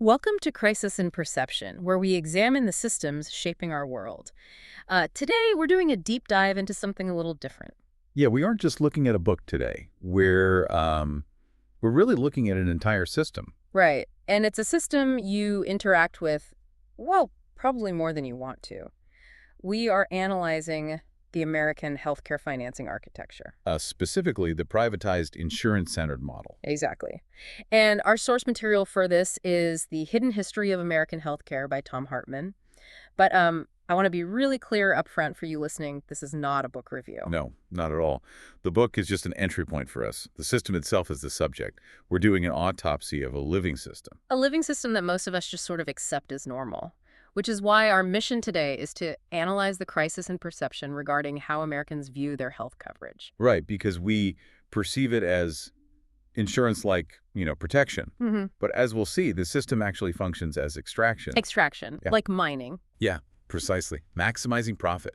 Welcome to Crisis in Perception, where we examine the systems shaping our world. Today, we're doing a deep dive into something a little different. Yeah, we aren't just looking at a book today. We're really looking at an entire system. Right. And it's a system you interact with, well, probably more than you want to. We are analyzing the American healthcare financing architecture. Specifically, the privatized insurance-centered model. Exactly. And our source material for this is The Hidden History of American Healthcare by Thom Hartmann. But I want to be really clear up front for you listening, this is not a book review. No, not at all. The book is just an entry point for us. The system itself is the subject. We're doing an autopsy of a living system. A living system that most of us just sort of accept as normal, which is why our mission today is to analyze the crisis in perception regarding how Americans view their health coverage. Right, because we perceive it as insurance like, protection. But as we'll see, the system actually functions as extraction. Extraction, Yeah. like mining. Yeah, precisely. Maximizing profit.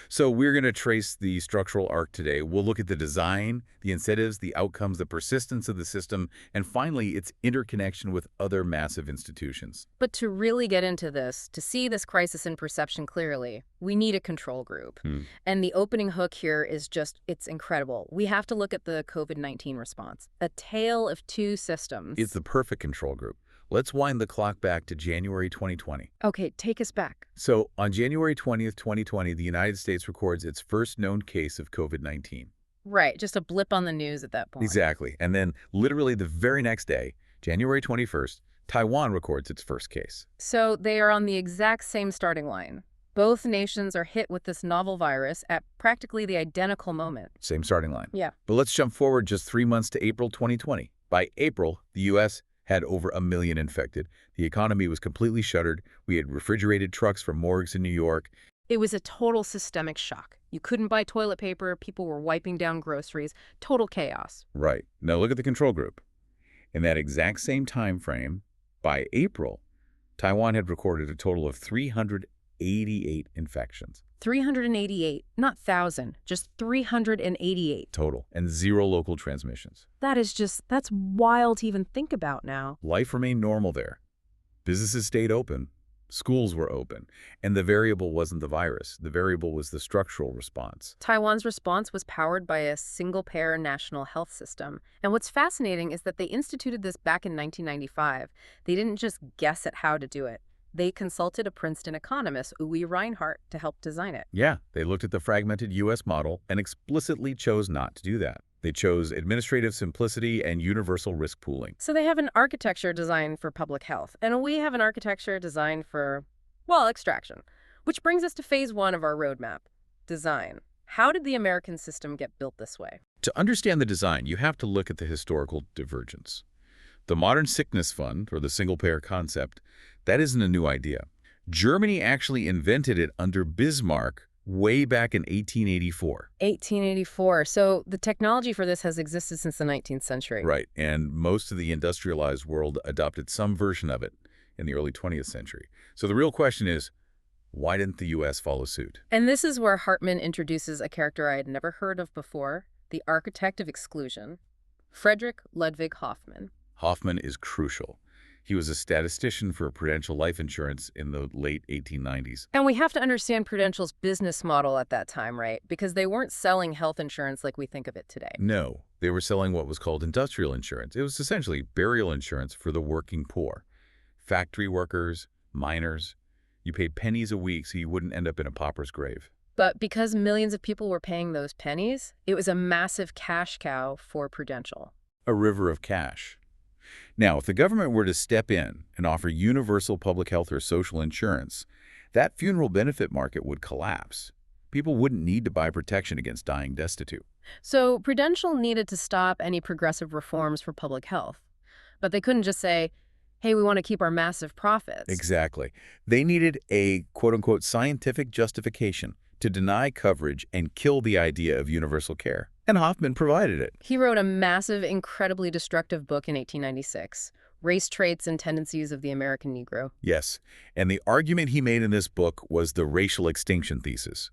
So we're going to trace the structural arc today. We'll look at the design, the incentives, the outcomes, the persistence of the system, and finally, its interconnection with other massive institutions. But to really get into this, to see this crisis in perception clearly, we need a control group. And the opening hook here is just, it's incredible. We have to look at the COVID-19 response, a tale of two systems. It's the perfect control group. Let's wind the clock back to January 2020. Okay, take us back. So on January 20th, 2020, the United States records its first known case of COVID-19. Right, just a blip on the news at that point. Exactly. And then literally the very next day, January 21st, Taiwan records its first case. So they are on the exact same starting line. Both nations are hit with this novel virus at practically the identical moment. Same starting line. Yeah. But let's jump forward just 3 months to April 2020. By April, the U.S. had over 1 million infected. The economy was completely shuttered. We had refrigerated trucks from morgues in New York. It was a total systemic shock. You couldn't buy toilet paper, people were wiping down groceries, total chaos. Right. Now look at the control group. In that exact same time frame, by April, Taiwan had recorded a total of 388 infections. 388, not 1,000, just 388. Total, and 0 local transmissions. That's wild to even think about now. Life remained normal there. Businesses stayed open. Schools were open. And the variable wasn't the virus. The variable was the structural response. Taiwan's response was powered by a single-payer national health system. And what's fascinating is that they instituted this back in 1995. They didn't just guess at how to do it. They consulted a Princeton economist, Uwe Reinhardt, to help design it. Yeah, they looked at the fragmented U.S. model and explicitly chose not to do that. They chose administrative simplicity and universal risk pooling. So they have an architecture designed for public health, and we have an architecture designed for, well, extraction. Which brings us to phase 1 of our roadmap, design. How did the American system get built this way? To understand the design, you have to look at the historical divergence. The modern sickness fund, or the single-payer concept, that isn't a new idea. Germany actually invented it under Bismarck way back in 1884. 1884. So the technology for this has existed since the 19th century. Right, and most of the industrialized world adopted some version of it in the early 20th century. So the real question is, why didn't the U.S. follow suit? And this is where Hartmann introduces a character I had never heard of before, the architect of exclusion, Friedrich Ludwig Hoffmann. Hoffmann is crucial. He was a statistician for Prudential Life Insurance in the late 1890s. And we have to understand Prudential's business model at that time, right? Because they weren't selling health insurance like we think of it today. No, they were selling what was called industrial insurance. It was essentially burial insurance for the working poor. Factory workers, miners. You paid pennies a week so you wouldn't end up in a pauper's grave. But because millions of people were paying those pennies, it was a massive cash cow for Prudential. A river of cash. Now, if the government were to step in and offer universal public health or social insurance, that funeral benefit market would collapse. People wouldn't need to buy protection against dying destitute. So Prudential needed to stop any progressive reforms for public health. But they couldn't just say, hey, we want to keep our massive profits. Exactly. They needed a quote-unquote scientific justification to deny coverage and kill the idea of universal care. And Hoffmann provided it. He wrote a massive, incredibly destructive book in 1896, Race Traits and Tendencies of the American Negro. Yes, and the argument he made in this book was the racial extinction thesis.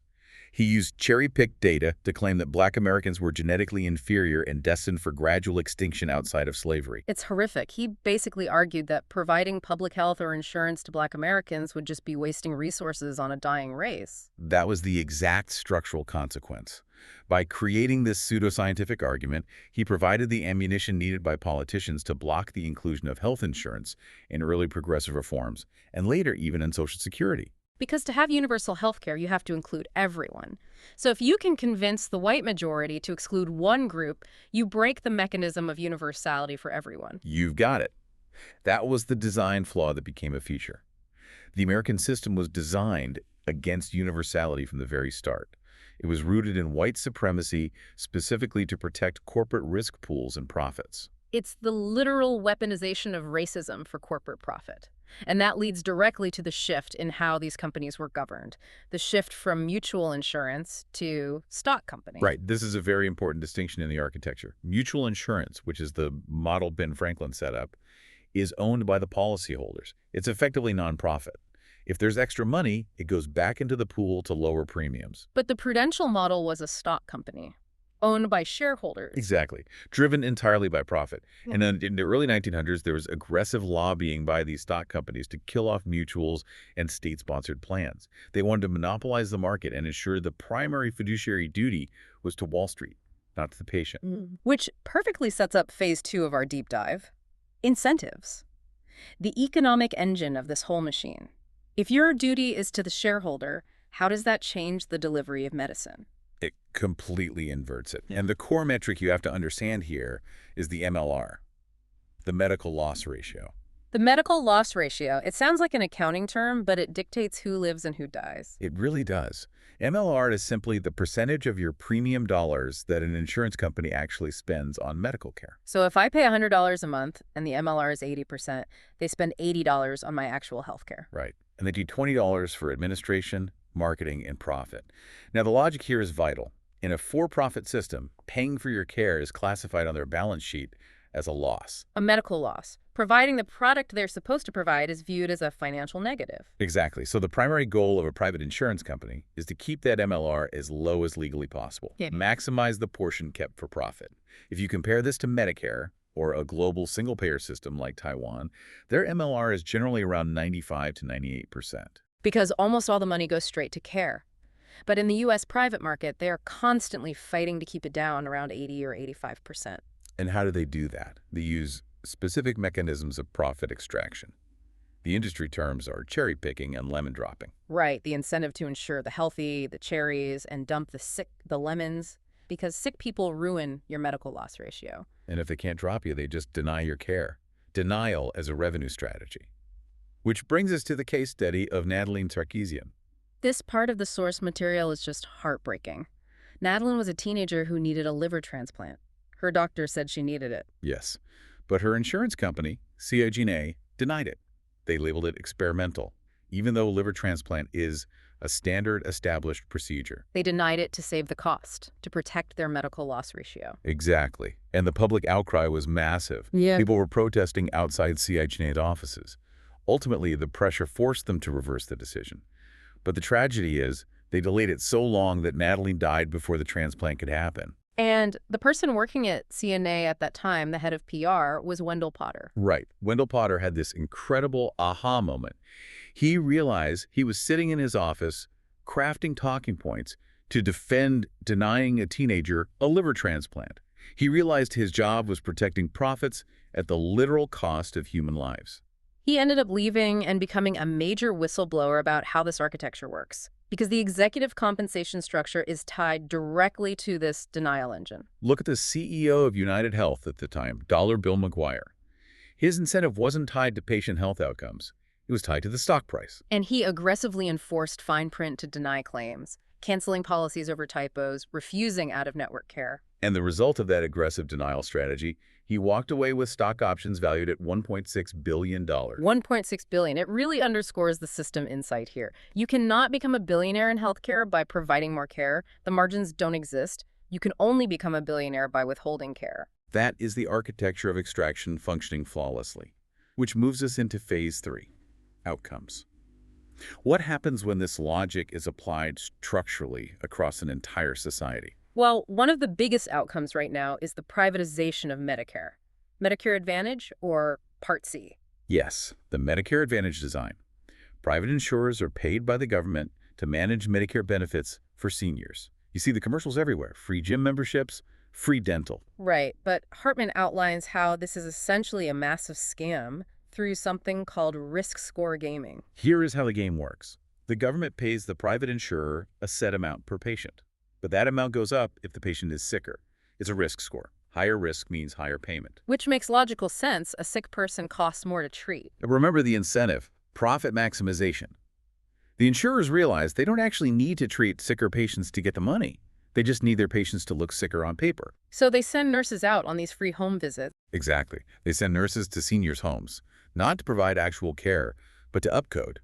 He used cherry-picked data to claim that black Americans were genetically inferior and destined for gradual extinction outside of slavery. It's horrific. He basically argued that providing public health or insurance to black Americans would just be wasting resources on a dying race. That was the exact structural consequence. By creating this pseudoscientific argument, he provided the ammunition needed by politicians to block the inclusion of health insurance in early progressive reforms, and later even in Social Security. Because to have universal health care, you have to include everyone. So if you can convince the white majority to exclude one group, you break the mechanism of universality for everyone. You've got it. That was the design flaw that became a feature. The American system was designed against universality from the very start. It was rooted in white supremacy, specifically to protect corporate risk pools and profits. It's the literal weaponization of racism for corporate profit. And that leads directly to the shift in how these companies were governed. The shift from mutual insurance to stock company. Right. This is a very important distinction in the architecture. Mutual insurance, which is the model Ben Franklin set up, is owned by the policyholders. It's effectively nonprofit. If there's extra money, it goes back into the pool to lower premiums. But the Prudential model was a stock company, owned by shareholders. Exactly. Driven entirely by profit. And then in the early 1900s, there was aggressive lobbying by these stock companies to kill off mutuals and state-sponsored plans. They wanted to monopolize the market and ensure the primary fiduciary duty was to Wall Street, not to the patient. Which perfectly sets up phase 2 of our deep dive. Incentives. The economic engine of this whole machine. If your duty is to the shareholder, how does that change the delivery of medicine? It completely inverts it. And the core metric you have to understand here is the MLR, the medical loss ratio. The medical loss ratio, it sounds like an accounting term, but it dictates who lives and who dies. It really does. MLR is simply the percentage of your premium dollars that an insurance company actually spends on medical care. So if I pay $100 a month and the MLR is 80%, they spend $80 on my actual health care. Right. And they do $20 for administration, marketing, and profit. Now, the logic here is vital. In a for-profit system, paying for your care is classified on their balance sheet as a loss. A medical loss. Providing the product they're supposed to provide is viewed as a financial negative. Exactly. So the primary goal of a private insurance company is to keep that MLR as low as legally possible. Yeah. Maximize the portion kept for profit. If you compare this to Medicare, or a global single-payer system like Taiwan, their MLR is generally around 95 to 98%. Because almost all the money goes straight to care. But in the U.S. private market, they are constantly fighting to keep it down around 80 or 85%. And how do they do that? They use specific mechanisms of profit extraction. The industry terms are cherry picking and lemon dropping. Right, the incentive to insure the healthy, the cherries, and dump the sick, the lemons, because sick people ruin your medical loss ratio. And if they can't drop you, they just deny your care. Denial as a revenue strategy. Which brings us to the case study of Natalie Sarkeesian. This part of the source material is just heartbreaking. Natalie was a teenager who needed a liver transplant. Her doctor said she needed it. Yes, but her insurance company, CIGNA, denied it. They labeled it experimental, even though liver transplant is a standard established procedure. They denied it to save the cost, to protect their medical loss ratio. Exactly. And the public outcry was massive. Yeah. People were protesting outside CIGNA's offices. Ultimately, the pressure forced them to reverse the decision. But the tragedy is, they delayed it so long that Natalie died before the transplant could happen. And the person working at CNA at that time, the head of PR, was Wendell Potter. Right. Wendell Potter had this incredible aha moment. He realized he was sitting in his office, crafting talking points to defend denying a teenager a liver transplant. He realized his job was protecting profits at the literal cost of human lives. He ended up leaving and becoming a major whistleblower about how this architecture works, because the executive compensation structure is tied directly to this denial engine. Look at the CEO of United Health at the time, Dollar Bill McGuire. His incentive wasn't tied to patient health outcomes. It was tied to the stock price. And he aggressively enforced fine print to deny claims, canceling policies over typos, refusing out-of-network care. And the result of that aggressive denial strategy, he walked away with stock options valued at $1.6 billion. $1.6 billion. It really underscores the system insight here. You cannot become a billionaire in healthcare by providing more care. The margins don't exist. You can only become a billionaire by withholding care. That is the architecture of extraction functioning flawlessly, which moves us into phase 3, outcomes. What happens when this logic is applied structurally across an entire society? Well, one of the biggest outcomes right now is the privatization of Medicare. Medicare Advantage or Part C. Yes, the Medicare Advantage design. Private insurers are paid by the government to manage Medicare benefits for seniors. You see the commercials everywhere: free gym memberships, free dental. Right, but Hartman outlines how this is essentially a massive scam through something called risk score gaming. Here is how the game works. The government pays the private insurer a set amount per patient, but that amount goes up if the patient is sicker. It's a risk score. Higher risk means higher payment. Which makes logical sense. A sick person costs more to treat. Remember the incentive: profit maximization. The insurers realize they don't actually need to treat sicker patients to get the money. They just need their patients to look sicker on paper. So they send nurses out on these free home visits. Exactly. They send nurses to seniors' homes, not to provide actual care, but to upcode,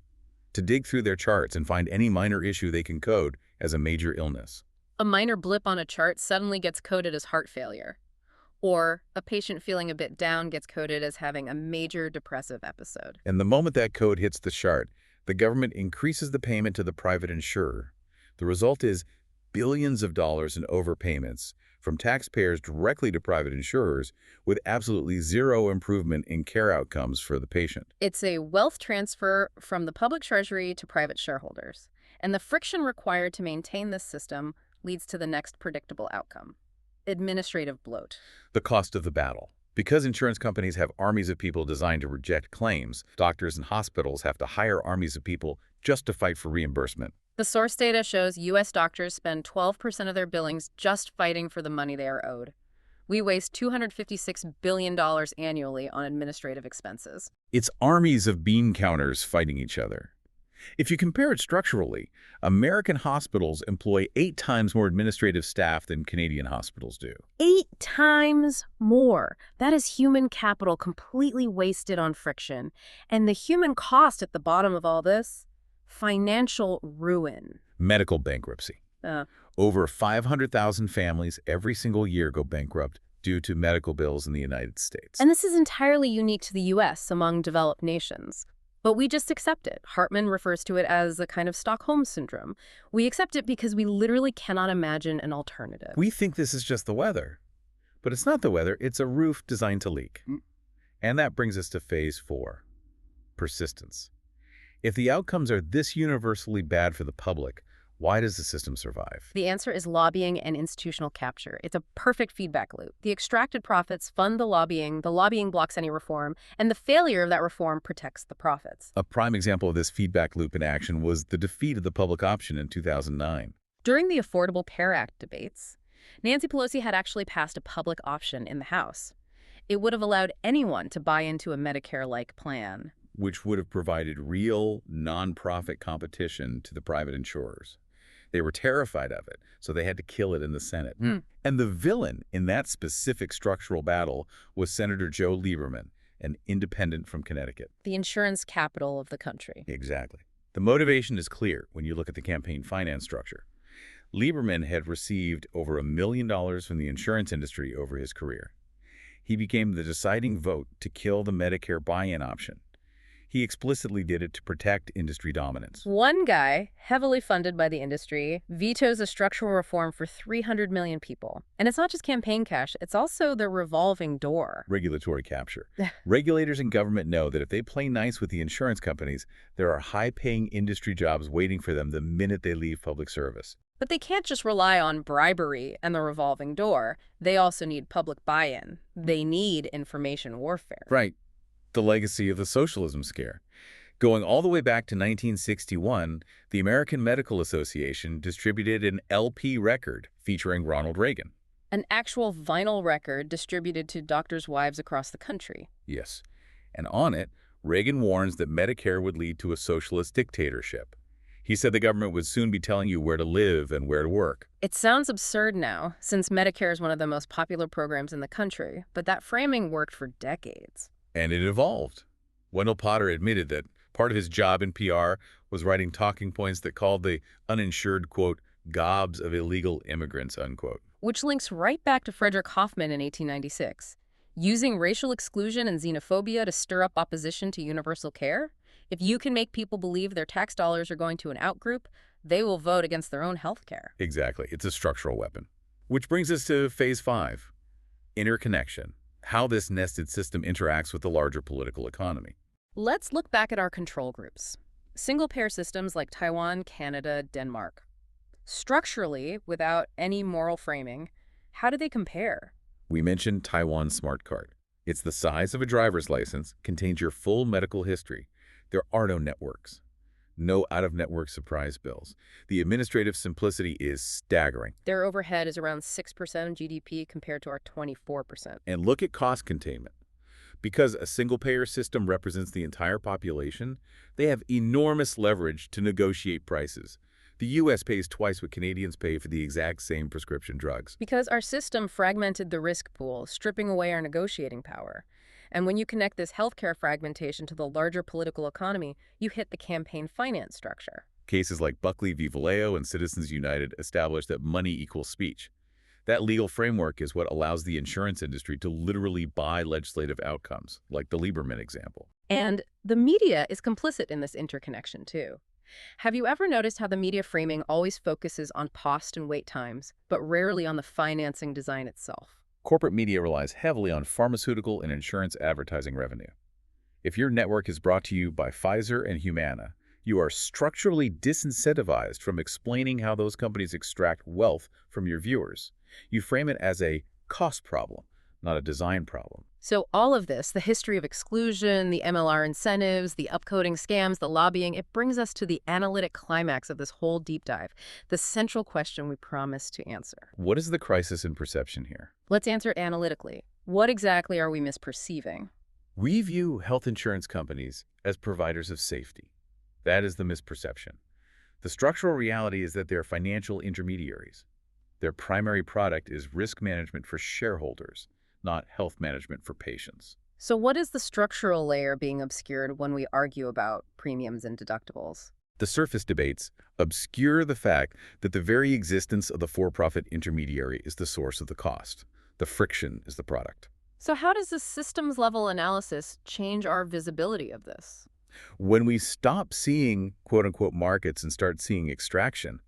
to dig through their charts and find any minor issue they can code as a major illness. A minor blip on a chart suddenly gets coded as heart failure. Or a patient feeling a bit down gets coded as having a major depressive episode. And the moment that code hits the chart, the government increases the payment to the private insurer. The result is billions of dollars in overpayments from taxpayers directly to private insurers, with absolutely zero improvement in care outcomes for the patient. It's a wealth transfer from the public treasury to private shareholders. And the friction required to maintain this system leads to the next predictable outcome: administrative bloat. The cost of the battle. Because insurance companies have armies of people designed to reject claims, doctors and hospitals have to hire armies of people just to fight for reimbursement. The source data shows U.S. doctors spend 12% of their billings just fighting for the money they are owed. We waste $256 billion annually on administrative expenses. It's armies of bean counters fighting each other. If you compare it structurally, American hospitals employ 8 times more administrative staff than Canadian hospitals do. 8 times more. That is human capital completely wasted on friction. And the human cost at the bottom of all this? Financial ruin. Medical bankruptcy. Over 500,000 families every single year go bankrupt due to medical bills in the United States. And this is entirely unique to the U.S. among developed nations. But we just accept it. Hartman refers to it as a kind of Stockholm syndrome. We accept it because we literally cannot imagine an alternative. We think this is just the weather. But it's not the weather, it's a roof designed to leak. And that brings us to phase 4, persistence. If the outcomes are this universally bad for the public, why does the system survive? The answer is lobbying and institutional capture. It's a perfect feedback loop. The extracted profits fund the lobbying blocks any reform, and the failure of that reform protects the profits. A prime example of this feedback loop in action was the defeat of the public option in 2009. During the Affordable Care Act debates, Nancy Pelosi had actually passed a public option in the House. It would have allowed anyone to buy into a Medicare-like plan, which would have provided real, non-profit competition to the private insurers. They were terrified of it, so they had to kill it in the Senate. And the villain in that specific structural battle was Senator Joe Lieberman, an independent from Connecticut. the insurance capital of the country. Exactly. The motivation is clear when you look at the campaign finance structure. Lieberman had received over $1 million from the insurance industry over his career. He became the deciding vote to kill the Medicare buy-in option. He explicitly did it to protect industry dominance. One guy, heavily funded by the industry, vetoes a structural reform for 300 million people. And it's not just campaign cash, it's also the revolving door. Regulatory capture. Regulators and government know that if they play nice with the insurance companies, there are high-paying industry jobs waiting for them the minute they leave public service. But they can't just rely on bribery and the revolving door. They also need public buy-in. They need information warfare. Right. The legacy of the socialism scare. Going all the way back to 1961, the American Medical Association distributed an LP record featuring Ronald Reagan. An actual vinyl record distributed to doctors' wives across the country. Yes. And on it, Reagan warns that Medicare would lead to a socialist dictatorship. He said the government would soon be telling you where to live and where to work. It sounds absurd now, since Medicare is one of the most popular programs in the country, but that framing worked for decades. And it evolved. Wendell Potter admitted that part of his job in PR was writing talking points that called the uninsured, quote, gobs of illegal immigrants, unquote. Which links right back to Frederick Hoffman in 1896. Using racial exclusion and xenophobia to stir up opposition to universal care? If you can make people believe their tax dollars are going to an outgroup, they will vote against their own health care. Exactly. It's a structural weapon. Which brings us to phase 5, interconnection, how this nested system interacts with the larger political economy. Let's look back at our control groups. Single-payer systems like Taiwan, Canada, Denmark. Structurally, without any moral framing, how do they compare? We mentioned Taiwan's smart card. It's the size of a driver's license, contains your full medical history. There are no networks, no out-of-network surprise bills. The administrative simplicity is staggering. Their overhead is around 6% of GDP compared to our 24%. And look at cost containment. Because a single-payer system represents the entire population, they have enormous leverage to negotiate prices. The U.S. pays twice what Canadians pay for the exact same prescription drugs. Because our system fragmented the risk pool, stripping away our negotiating power. And when you connect this healthcare fragmentation to the larger political economy, you hit the campaign finance structure. Cases like Buckley v. Valeo and Citizens United established that money equals speech. That legal framework is what allows the insurance industry to literally buy legislative outcomes, like the Lieberman example. And the media is complicit in this interconnection, too. Have you ever noticed how the media framing always focuses on cost and wait times, but rarely on the financing design itself? Corporate media relies heavily on pharmaceutical and insurance advertising revenue. If your network is brought to you by Pfizer and Humana, you are structurally disincentivized from explaining how those companies extract wealth from your viewers. You frame it as a cost problem, not a design problem. So all of this, the history of exclusion, the MLR incentives, the upcoding scams, the lobbying, it brings us to the analytic climax of this whole deep dive, the central question we promised to answer. What is the crisis in perception here? Let's answer it analytically. What exactly are we misperceiving? We view health insurance companies as providers of safety. That is the misperception. The structural reality is that they're financial intermediaries. Their primary product is risk management for shareholders, not health management for patients. So what is the structural layer being obscured when we argue about premiums and deductibles? The surface debates obscure the fact that the very existence of the for-profit intermediary is the source of the cost. The friction is the product. So how does this systems-level analysis change our visibility of this? When we stop seeing quote-unquote markets and start seeing extraction,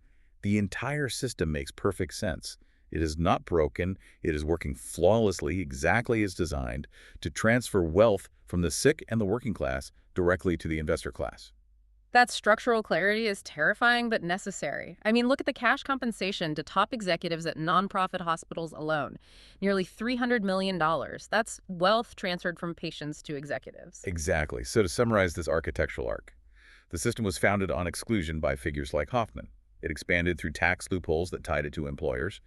the entire system makes perfect sense. It is not broken. It is working flawlessly, exactly as designed, to transfer wealth from the sick and the working class directly to the investor class. That structural clarity is terrifying but necessary. I mean, look at the cash compensation to top executives at nonprofit hospitals alone. Nearly $300 million. That's wealth transferred from patients to executives. Exactly. So to summarize this architectural arc, the system was founded on exclusion by figures like Hartmann. It expanded through tax loopholes that tied it to employers.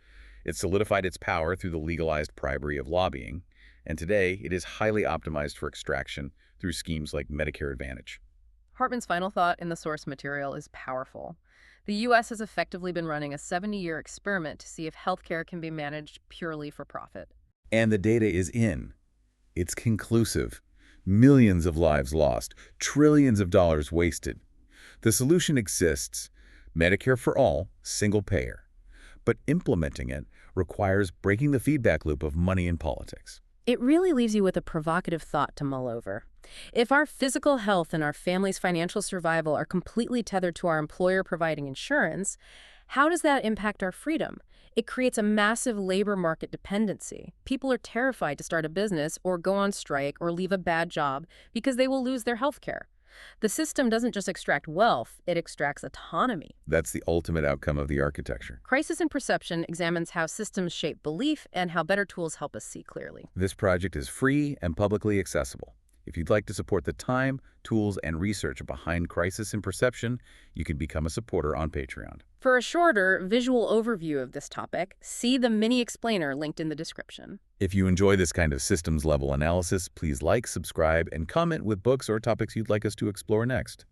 It solidified its power through the legalized bribery of lobbying. And today, it is highly optimized for extraction through schemes like Medicare Advantage. Hartmann's final thought in the source material is powerful. The U.S. has effectively been running a 70-year experiment to see if healthcare can be managed purely for profit. And the data is in. It's conclusive. Millions of lives lost, trillions of dollars wasted. The solution exists. Medicare for all, single payer. But implementing it requires breaking the feedback loop of money in politics. It really leaves you with a provocative thought to mull over. If our physical health and our family's financial survival are completely tethered to our employer providing insurance, how does that impact our freedom? It creates a massive labor market dependency. People are terrified to start a business or go on strike or leave a bad job because they will lose their health care. The system doesn't just extract wealth, it extracts autonomy. That's the ultimate outcome of the architecture. Crisis in Perception examines how systems shape belief and how better tools help us see clearly. This project is free and publicly accessible. If you'd like to support the time, tools, and research behind Crisis in Perception, you can become a supporter on Patreon. For a shorter visual overview of this topic, see the mini explainer linked in the description. If you enjoy this kind of systems-level analysis, please like, subscribe, and comment with books or topics you'd like us to explore next.